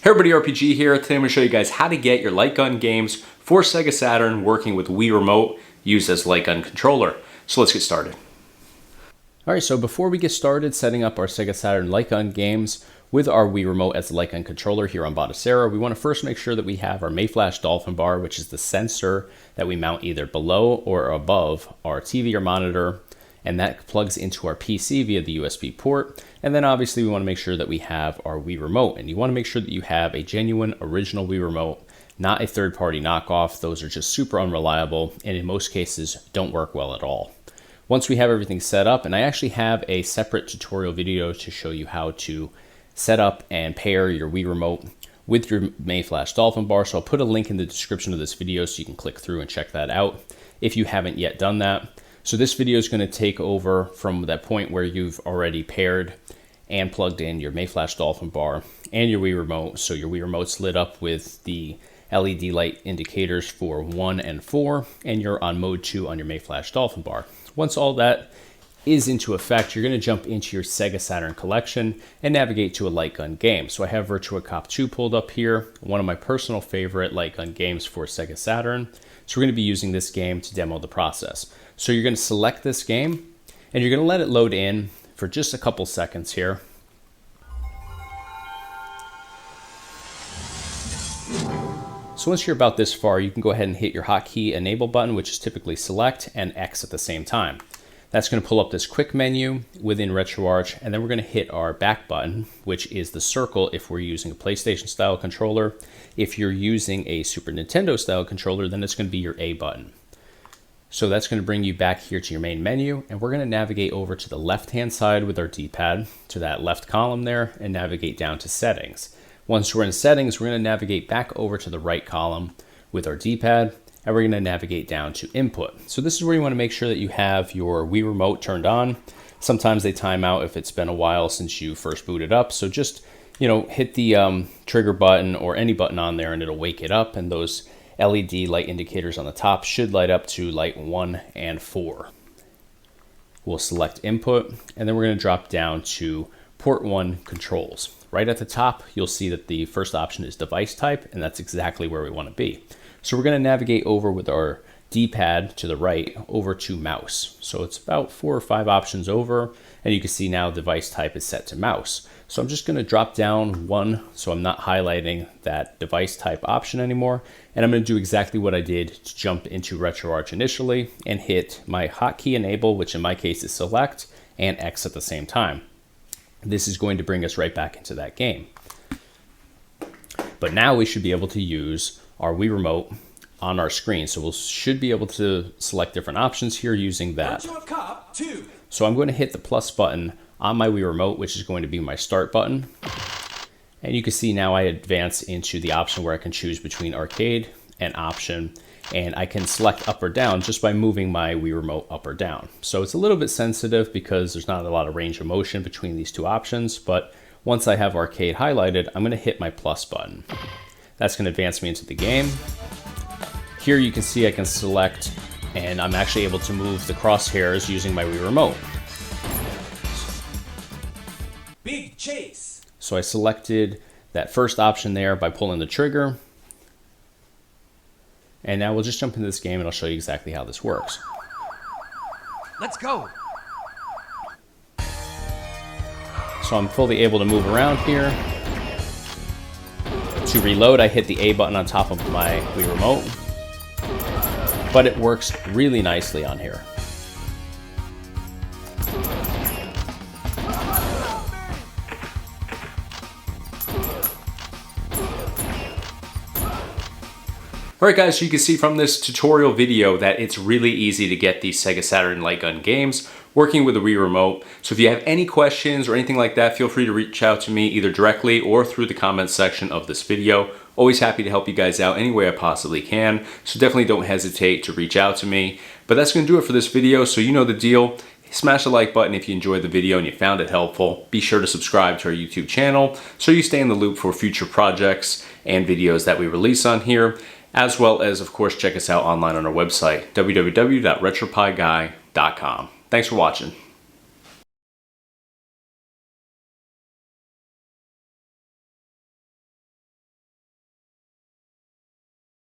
Hey everybody, RPG here. Today I'm going to show you guys how to get your light gun games for Sega Saturn working with Wii Remote used as light gun controller. So let's get started. Alright, so before we get started setting up our Sega Saturn light gun games with our Wii Remote as the light gun controller here on Batocera, we want to first make sure that we have our Mayflash Dolphin bar, which is the sensor that we mount either below or above our TV or monitor, and that plugs into our PC via the USB port. And then obviously we want to make sure that we have our Wii Remote, and you want to make sure that you have a genuine original Wii Remote, not a third-party knockoff. Those are just super unreliable and in most cases don't work well at all. Once we have everything set up, and I actually have a separate tutorial video to show you how to set up and pair your Wii Remote with your Mayflash Dolphin bar, so I'll put a link in the description of this video so you can click through and check that out if you haven't yet done that. So this video is going to take over from that point where you've already paired and plugged in your Mayflash Dolphin bar and your Wii Remote. So your Wii Remote's lit up with the LED light indicators for 1 and 4, and you're on mode 2 on your Mayflash Dolphin bar. Once all that is into effect, you're going to jump into your Sega Saturn collection and navigate to a light gun game. So I have Virtua Cop 2 pulled up here, one of my personal favorite light gun games for Sega Saturn. So we're going to be using this game to demo the process. So you're going to select this game and you're going to let it load in for just a couple seconds here. So once you're about this far, you can go ahead and hit your hotkey enable button, which is typically select, and X at the same time. That's going to pull up this quick menu within RetroArch, and then we're going to hit our back button, which is the circle if we're using a PlayStation style controller. If you're using a Super Nintendo style controller, then it's going to be your A button. So that's going to bring you back here to your main menu, and we're going to navigate over to the left-hand side with our D-pad to that left column there and navigate down to settings. Once we're in settings, we're going to navigate back over to the right column with our D-pad, and we're going to navigate down to input. So this is where you want to make sure that you have your Wii Remote turned on. Sometimes they time out if it's been a while since you first booted up. So just, hit the trigger button or any button on there and it'll wake it up, and those LED light indicators on the top should light up to light 1 and 4. We'll select input, and then we're going to drop down to port 1 controls. Right at the top, you'll see that the first option is device type, and that's exactly where we want to be. So we're going to navigate over with our D-pad to the right over to mouse. So it's about 4 or 5 options over, and you can see now device type is set to mouse. So I'm just going to drop down 1 so I'm not highlighting that device type option anymore, and I'm going to do exactly what I did to jump into RetroArch initially and hit my hotkey enable, which in my case is select, and X at the same time. This is going to bring us right back into that game. But now we should be able to use our Wii Remote on our screen. So we should be able to select different options here using that. So I'm going to hit the plus button on my Wii Remote, which is going to be my start button. And you can see now I advance into the option where I can choose between arcade and option, and I can select up or down just by moving my Wii Remote up or down. So it's a little bit sensitive because there's not a lot of range of motion between these two options, but once I have arcade highlighted, I'm going to hit my plus button. That's going to advance me into the game. Here you can see I can select, and I'm actually able to move the crosshairs using my Wii Remote. Big chase. So I selected that first option there by pulling the trigger. And now we'll just jump into this game and I'll show you exactly how this works. Let's go. So I'm fully able to move around here. To reload, I hit the A button on top of my Wii Remote, but it works really nicely on here. Alright guys, so you can see from this tutorial video that it's really easy to get these Sega Saturn light gun games working with the Wii Remote. So if you have any questions or anything like that, feel free to reach out to me either directly or through the comments section of this video. Always happy to help you guys out any way I possibly can, so definitely don't hesitate to reach out to me. But that's going to do it for this video, so you know the deal. Smash the like button if you enjoyed the video and you found it helpful. Be sure to subscribe to our YouTube channel so you stay in the loop for future projects and videos that we release on here, as well as, of course, check us out online on our website, www.retropieguy.com. Thanks for watching.